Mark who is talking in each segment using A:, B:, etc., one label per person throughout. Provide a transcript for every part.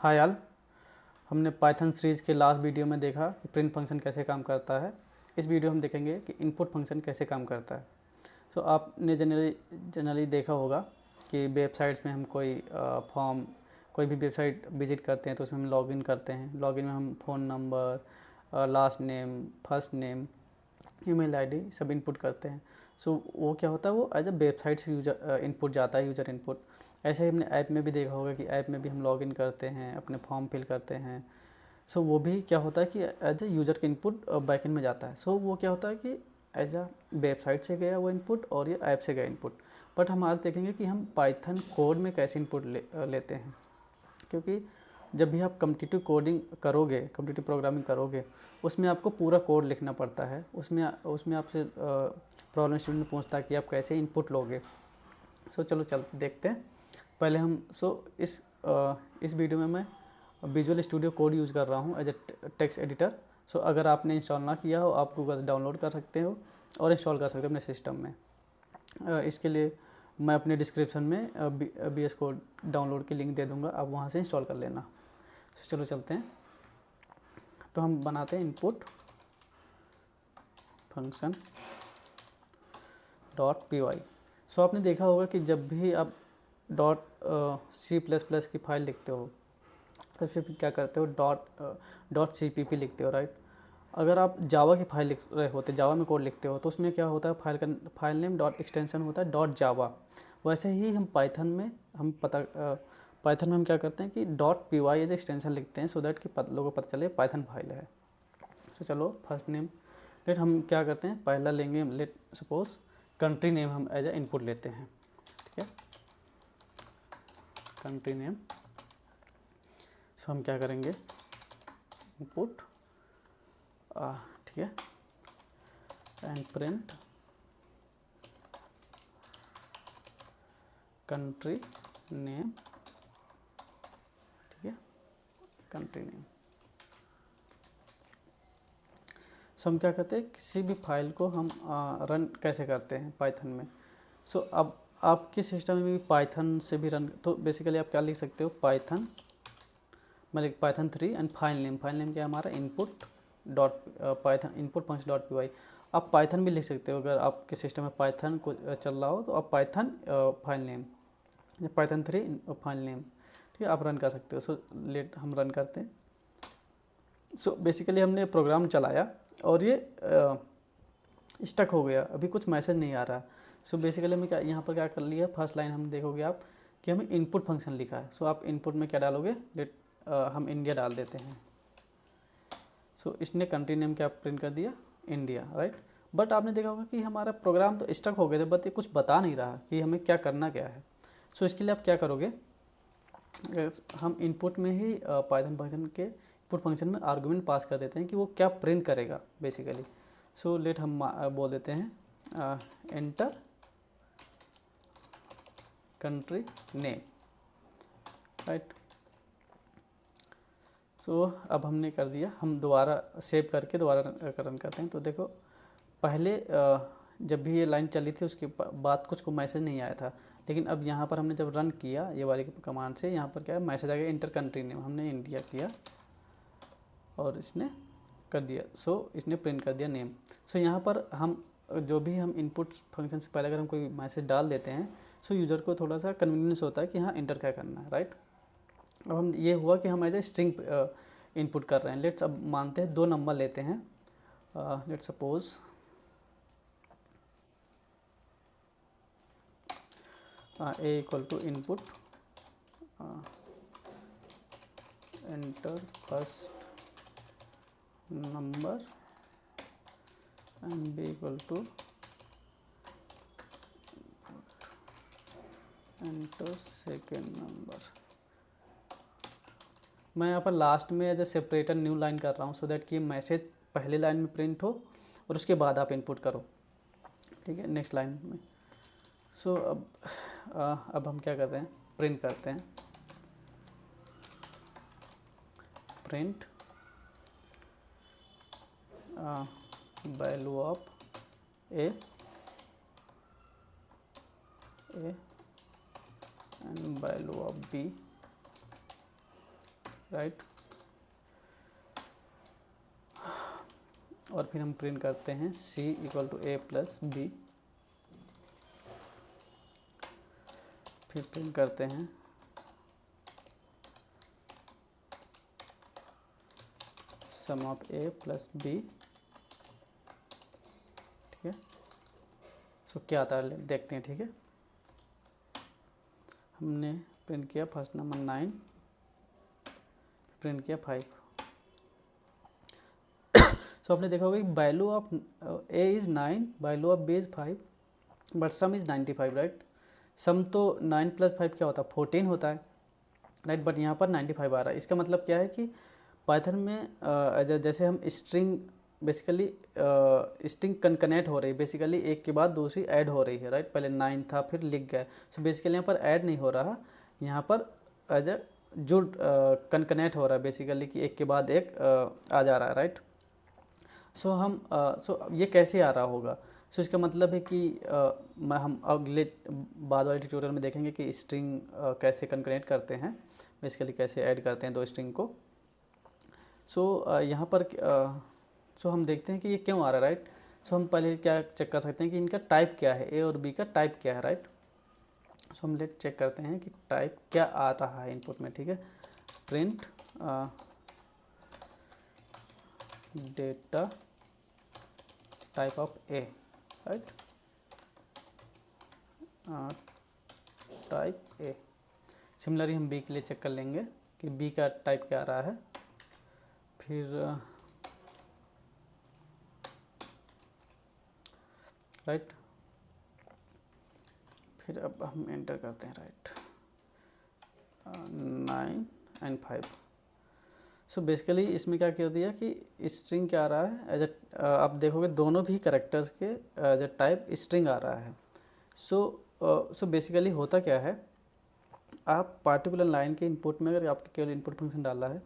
A: Hi all. हमने Python series के last video में देखा कि प्रिंट फंक्शन कैसे काम करता है। इस वीडियो में हम देखेंगे कि इनपुट फंक्शन कैसे काम करता है। सो आपने जनरली देखा होगा कि वेबसाइट्स में हम कोई फॉर्म, कोई भी वेबसाइट विजिट करते हैं तो उसमें हम लॉगिन करते हैं। लॉगिन में हम phone number, last name, first name, email ID सब इनपुट करते हैं। सो वो क्या होता है, वो एज अ वेबसाइट से यूजर इनपुट जाता है, यूज़र इनपुट। ऐसे ही हमने ऐप में भी देखा होगा कि ऐप में भी हम लॉगिन करते हैं, अपने फॉर्म फिल करते हैं। सो वो भी क्या होता है कि एज ए यूज़र का इनपुट बैकएंड में जाता है। सो वो क्या होता है कि एज अ वेबसाइट से गया वो इनपुट और ये ऐप से गया इनपुट। बट हम आज देखेंगे कि हम पाइथन कोड में कैसे इनपुट लेते हैं, क्योंकि जब भी आप कम्पिटिटिव कोडिंग करोगे, कम्पिटिटिव प्रोग्रामिंग करोगे, उसमें आपको पूरा कोड लिखना पड़ता है। उसमें आपसे प्रॉब्लम स्टेटमेंट पूछता है कि आप कैसे इनपुट लोगे। सो चलो देखते हैं। पहले हम इस वीडियो में मैं विजुअल स्टूडियो कोड यूज़ कर रहा हूँ एज ए टेक्स्ट एडिटर। सो अगर आपने इंस्टॉल ना किया हो, आप गूगल से डाउनलोड कर सकते हो और इंस्टॉल कर सकते हो अपने सिस्टम में। इसके लिए मैं अपने डिस्क्रिप्शन में VS कोड डाउनलोड की लिंक दे दूँगा, आप वहाँ से इंस्टॉल कर लेना। तो चलो चलते हैं। तो हम बनाते हैं इनपुट फंक्शन .py। सो आपने देखा होगा कि जब भी आप .c++ की फाइल लिखते हो तो फिर क्या करते हो, .cpp लिखते हो, राइट। अगर आप जावा की फाइल लिख रहे होते, जावा में कोड लिखते हो, तो उसमें क्या होता है, फाइल नेम डॉट एक्सटेंशन होता है .java। वैसे ही हम पाइथन में हम क्या करते हैं कि .py एज एक्सटेंशन लिखते हैं, सो दैट कि लोगों को पता चले पाइथन फाइल है। तो चलो फर्स्ट नेम लेट हम क्या करते हैं, पहला लेंगे, लेट सपोज कंट्री नेम हम एज ए इनपुट लेते हैं, ठीक है, कंट्री नेम। सो हम क्या करेंगे, इनपुट, ठीक है, एंड प्रिंट कंट्री नेम, ठीक है, कंट्री नेम। सो हम क्या करते हैं, किसी भी फाइल को हम रन कैसे करते हैं पाइथन में। सो अब आपके सिस्टम में भी पाइथन से भी रन, तो बेसिकली आप क्या लिख सकते हो, पाइथन, मैं लिख पाइथन 3 एंड फाइल नेम क्या है हमारा, input Python input function .py। आप पाइथन भी लिख सकते हो, अगर आपके सिस्टम में पाइथन को चल रहा हो तो आप पाइथन फाइल नेम या पाइथन 3 फाइल नेम, ठीक है, आप रन कर सकते हो। सो लेट हम रन करते हैं। सो बेसिकली हमने प्रोग्राम चलाया और ये स्टक हो गया, अभी कुछ मैसेज नहीं आ रहा। सो बेसिकली हमें क्या यहाँ पर क्या कर लिया, फर्स्ट लाइन हम देखोगे आप कि हमें इनपुट फंक्शन लिखा है। सो आप इनपुट में क्या डालोगे, लेट हम इंडिया डाल देते हैं। सो इसने कंट्री नेम क्या प्रिंट कर दिया, इंडिया, राइट। बट आपने देखा होगा कि हमारा प्रोग्राम तो स्टक हो गया था, बट ये कुछ बता नहीं रहा कि हमें क्या करना क्या है। सो इसके लिए आप क्या करोगे, हम इनपुट में ही पाइथन फंक्शन के इनपुट फंक्शन में आर्गुमेंट पास कर देते हैं कि वो क्या प्रिंट करेगा बेसिकली। सो लेट हम बोल देते हैं एंटर कंट्री नेम, राइट। सो अब हमने कर दिया, हम दोबारा सेव करके दोबारा रन करते हैं। तो देखो पहले जब भी ये लाइन चली थी उसके बाद कुछ को मैसेज नहीं आया था, लेकिन अब यहाँ पर हमने जब रन किया ये वाली कमांड से, यहाँ पर क्या है, मैसेज आ गया इंटर कंट्री नेम, हमने इंडिया किया और इसने कर दिया। सो इसने प्रिंट कर दिया नेम। सो यहाँ पर हम जो भी हम इनपुट फंक्शन से पहले अगर हम कोई मैसेज डाल देते हैं, सो यूज़र को थोड़ा सा कन्वीनियंस होता है कि हाँ इंटर क्या करना है, राइट। अब हम ये हुआ कि हम एज ए स्ट्रिंग इनपुट कर रहे हैं। लेट्स अब मानते हैं 2 नंबर लेते हैं। Let's suppose a equal to input enter first number and b equal to enter second number. मैं यहाँ पर लास्ट में as a separator new line कर रहा हूँ, सो दैट कि मैसेज पहले लाइन में प्रिंट हो और उसके बाद आप इनपुट करो, ठीक है, नेक्स्ट लाइन में। सो अब हम क्या करते हैं, प्रिंट करते हैं, print value of a and value of b right. और फिर हम प्रिंट करते हैं C equal to A plus B, फिर प्रिंट करते हैं sum of A plus B, ठीक है। सो क्या आता है देखते हैं, ठीक है। हमने प्रिंट किया फर्स्ट नंबर 9, प्रिंट किया 5। सो आपने देखा होगा कि value of A is 9, value of B is 5, but sum is 95, right. Sum तो 9 प्लस 5 क्या होता है, 14 होता है, राइट। बट यहाँ पर 95 आ रहा है। इसका मतलब क्या है कि पाइथन में जैसे हम स्ट्रिंग बेसिकली स्ट्रिंग कनकनेक्ट हो रही है, बेसिकली एक के बाद दूसरी ऐड हो रही है, राइट। पहले 9 था फिर लिख गए, सो बेसिकली यहाँ पर ऐड नहीं हो रहा, यहाँ पर एज ए जुड़ कनकनेक्ट हो रहा है, बेसिकली कि एक के बाद एक आ जा रहा है, राइट। सो ये कैसे आ रहा होगा। सो इसका मतलब है कि हम अगले बाद वाले ट्यूटोरियल में देखेंगे कि स्ट्रिंग कैसे कनकनेक्ट करते हैं, बेसिकली कैसे ऐड करते हैं दो स्ट्रिंग को। सो यहाँ पर सो हम देखते हैं कि ये क्यों आ रहा है, राइट। सो हम पहले क्या चेक कर सकते हैं कि इनका टाइप क्या है, A और B का टाइप क्या है, राइट। सो हम चेक करते हैं कि टाइप क्या आ रहा है इनपुट में, ठीक है। Print data type of A, right, type A। Similarly हम B के लिए चेक कर लेंगे कि B का टाइप क्या आ रहा है। फिर राइट, फिर अब हम एंटर करते हैं, राइट, 9 एंड 5। सो बेसिकली इसमें क्या कर दिया कि स्ट्रिंग क्या आ रहा है एज ए, आप देखोगे दोनों भी कैरेक्टर्स के एज ए टाइप स्ट्रिंग आ रहा है। सो बेसिकली होता क्या है, आप पार्टिकुलर लाइन के इनपुट में अगर आपके केवल इनपुट फंक्शन डाला है,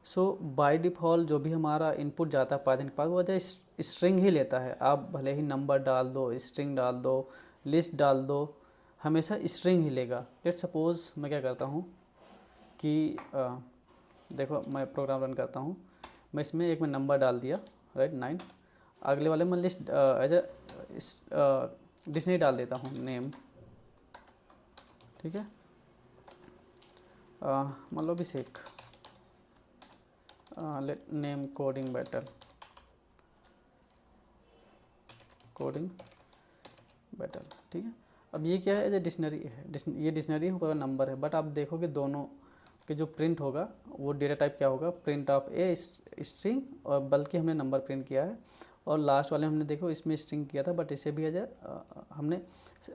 A: सो बाय डिफ़ॉल्ट जो भी हमारा इनपुट जाता है पाइथन के पास, वो स्ट्रिंग ही लेता है। आप भले ही नंबर डाल दो, स्ट्रिंग डाल दो, लिस्ट डाल दो, हमेशा स्ट्रिंग ही लेगा। लेट सपोज़ मैं क्या करता हूँ कि देखो मैं प्रोग्राम रन करता हूँ, मैं इसमें एक में नंबर डाल दिया, राइट, 9, अगले वाले में लिस्ट एज ए डिक्शनरी डाल देता हूँ, नेम, ठीक है। मान लो अभिषेक, लेट नेम कोडिंग बैटल, ठीक है। अब ये क्या है, एज ए डिक्शनरी है, ये डिक्शनरी होगा, नंबर है, बट आप देखोगे दोनों के जो प्रिंट होगा वो डेटा टाइप क्या होगा, प्रिंट ऑफ ए स्ट्रिंग, और बल्कि हमने नंबर प्रिंट किया है। और लास्ट वाले हमने देखो इसमें स्ट्रिंग किया था, बट इसे भी एज ए हमने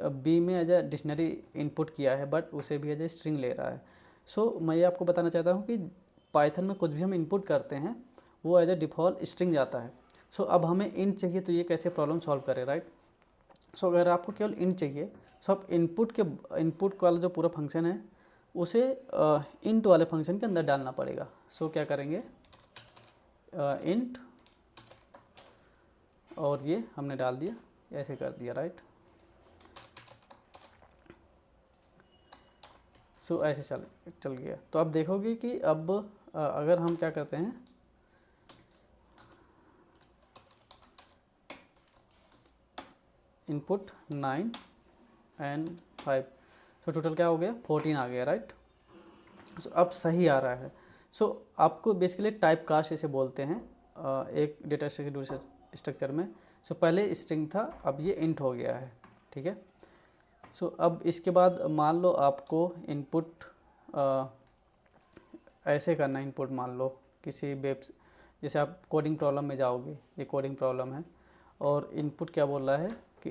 A: बी में एज ए डिक्शनरी इनपुट किया है, बट उसे भी एज ए स्ट्रिंग ले रहा है। सो मैं ये आपको बताना चाहता हूँ कि पाइथन में कुछ भी हम इनपुट करते हैं वो एज ए डिफ़ॉल्ट स्ट्रिंग जाता है। सो अब हमें इंट चाहिए, तो ये कैसे प्रॉब्लम सॉल्व करें, राइट। सो अगर आपको केवल इंट चाहिए, सो आप इनपुट वाला जो पूरा फंक्शन है उसे इंट वाले फंक्शन के अंदर डालना पड़ेगा। सो क्या करेंगे, इंट, और ये हमने डाल दिया, ऐसे कर दिया, राइट। सो ऐसे चल गया। तो आप देखोगे कि अब अगर हम क्या करते हैं, इनपुट 9 एंड 5, सो टोटल क्या हो गया, 14 आ गया, राइट। सो अब सही आ रहा है। सो आपको बेसिकली टाइप कास्ट इसे बोलते हैं एक डेटा स्ट्रक्चर दूसरे स्ट्रक्चर में। सो पहले स्ट्रिंग था, अब ये इंट हो गया है, ठीक है। सो अब इसके बाद मान लो आपको इनपुट ऐसे करना, इनपुट मान लो किसी वेब, जैसे आप कोडिंग प्रॉब्लम में जाओगे, ये कोडिंग प्रॉब्लम है, और इनपुट क्या बोल रहा है कि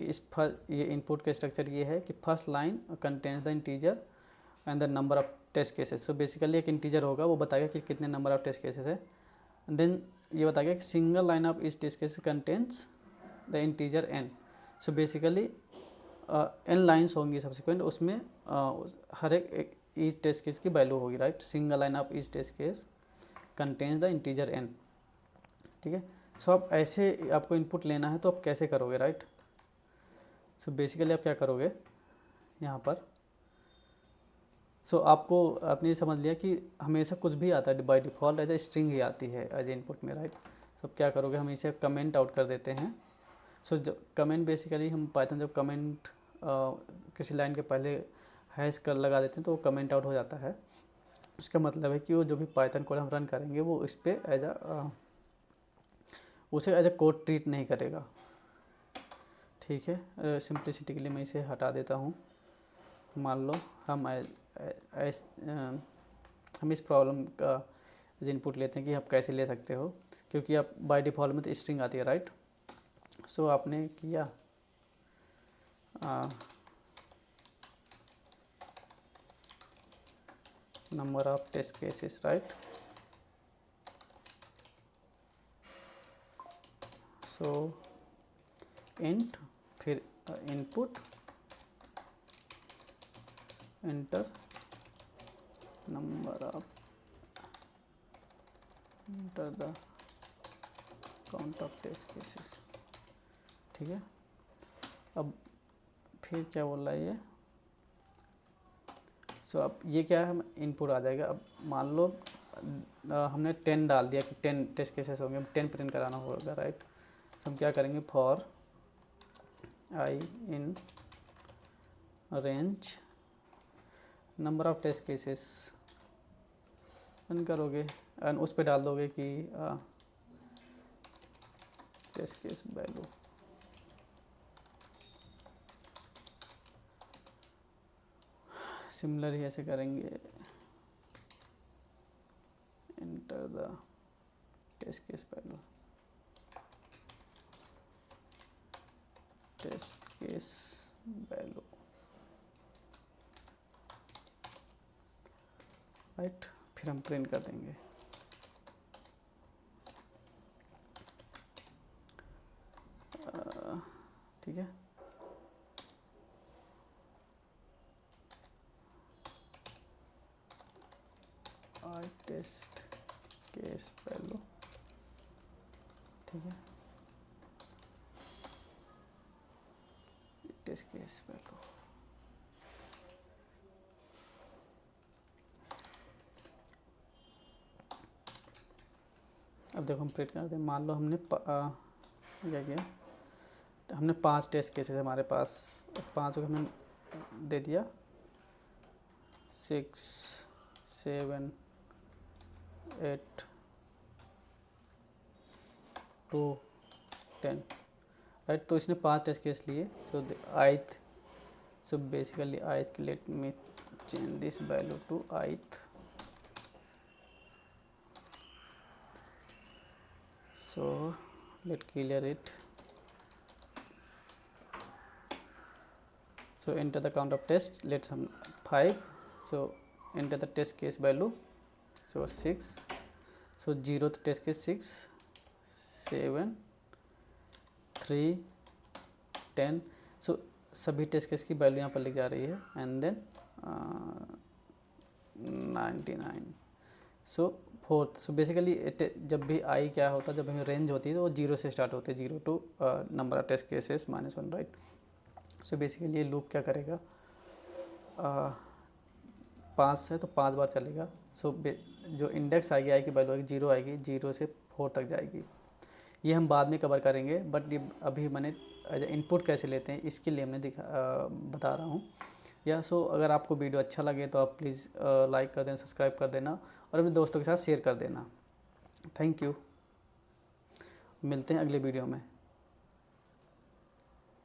A: ये इनपुट का स्ट्रक्चर ये है कि first line contains the integer and the number of test cases. So basically एक इंटीजर होगा, वो बताएगा कि कितने नंबर ऑफ टेस्ट केसेस है, देन ये बताएगा कि single line of each test case contains the integer n। So basically n lines होंगी सब्सिक्वेंट, उसमें हर एक ईच टेस्ट केस की वैल्यू होगी, right. Single line of each test case contains the integer n, ठीक है। सो अब ऐसे आपको इनपुट लेना है तो आप कैसे करोगे, राइट। सो बेसिकली आप क्या करोगे, यहाँ पर सो आपको आपने ये समझ लिया कि हमेशा कुछ भी आता है by default as a string ही आती है एज इनपुट में, राइट। तो क्या करोगे, हम इसे कमेंट आउट कर देते हैं। सो जब कमेंट बेसिकली हम पाइथन जब कमेंट किसी लाइन के पहले हैश कर लगा देते हैं तो वो कमेंट आउट हो जाता है। उसका मतलब है कि वो जो भी पाइथन कोड हम रन करेंगे वो इस पर उसे एज ए कोड ट्रीट नहीं करेगा, ठीक है। सिंप्लिसिटी के लिए मैं इसे हटा देता हूँ। मान लो हम हम इस प्रॉब्लम का इनपुट लेते हैं कि आप कैसे ले सकते हो, क्योंकि आप बाय डिफ़ॉल्ट में तो स्ट्रिंग आती है, राइट। सो आपने किया number of test cases, right. So int फिर input enter number of enter the count of test cases, ठीक है। अब फिर क्या बोल रहा है ये, सो अब ये क्या है, हम इनपुट आ जाएगा। अब मान लो हमने 10 डाल दिया कि 10 टेस्ट केसेस होंगे, 10 प्रिंट कराना होगा, राइट। तो हम क्या करेंगे, for i in range number of test cases run करोगे एंड उस पर डाल दोगे कि टेस्ट केस वैल्यू सिमिलर ही ऐसे करेंगे, enter the test case value, test case value, right. फिर हम प्रिंट कर देंगे। ठीक है, आई टेस्ट केस वैल्यू, ठीक है, टेस्ट केस वैल्यू। अब देखो हम प्रिंट करते हैं। मान लो हमने क्या किया, हमने 5 टेस्ट केसेस हमारे पास, 5 को हमने दे दिया 6 7 8 2 10, राइट। तो इसने 5 टेस्ट केस लिए। तो ith, so basically ith, let me change this value to ith। So let's clear it. So enter the count of test, let's 5. So enter the test case value, so 6. So 0th test case 6 7 3 10. So सभी test case की value यहाँ पर लिख जा रही है and then 99. So 4th, so basically जब भी आई क्या होता है, जब हमें रेंज होती है तो वो 0 से स्टार्ट होती है, 0 to number of test cases -1, right. So basically ये लूप क्या करेगा, 5 है तो 5 बार चलेगा। सो जो इंडेक्स आएगी, आई की वैल्यू आएगी 0 आएगी, 0 से 4 तक जाएगी। ये हम बाद में कवर करेंगे, बट ये अभी मैंने एज इनपुट कैसे लेते हैं इसके लिए हमने बता रहा हूँ। या सो अगर आपको वीडियो अच्छा लगे तो आप प्लीज़ लाइक कर देना, सब्सक्राइब कर देना और अपने दोस्तों के साथ शेयर कर देना। थैंक यू, मिलते हैं अगले वीडियो में।